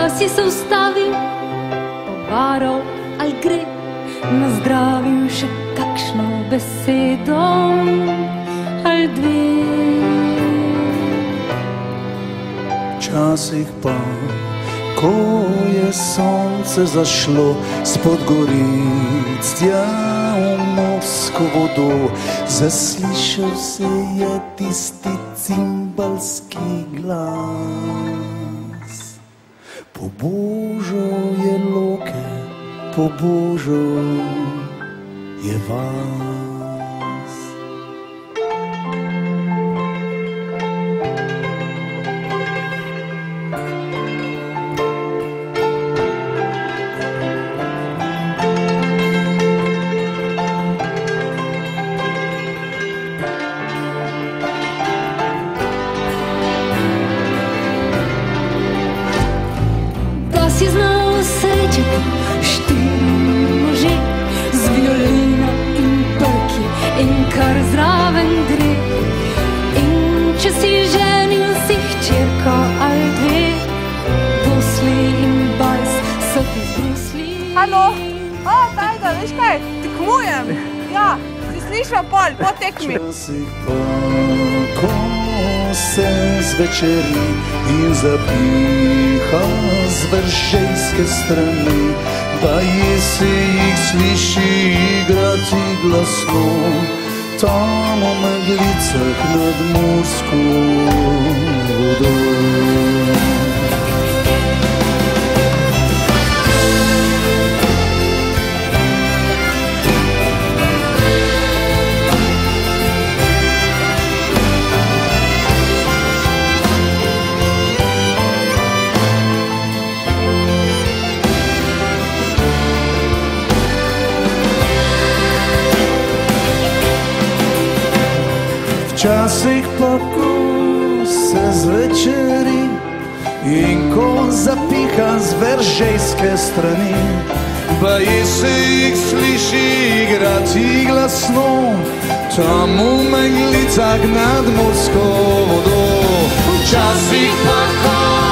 da si se ustavil, povaral ali gre, nazdravil še kakšno besedo ali dve. Včasih pa, ko je sonce zašlo spod goric tja v morsko vodo, zaslišal se je tisti cimbalski glas. Pobožal je loke, pobožal je vas. Si znal srečati štiri može z violino in prki in kar zraven gre. In če si ženil si hčerko ali dve, Bosli in Bajs so ti zbrusli. Halo, Tajda, veš kaj, tekmujem. Ja, si slišal pol, po tekmi. Včasih pa, ko se zvečeri in zapiha z veržejske strani, baje se jih sliši igrati glasno, tam v meglicah nad morsko vodo. Včasih pa, ko se zvečeri in ko zapiha z veržejske strani, baje se jih sliši igrati glasno, tam v meglicah nad morsko vodo. Včasih pa, ko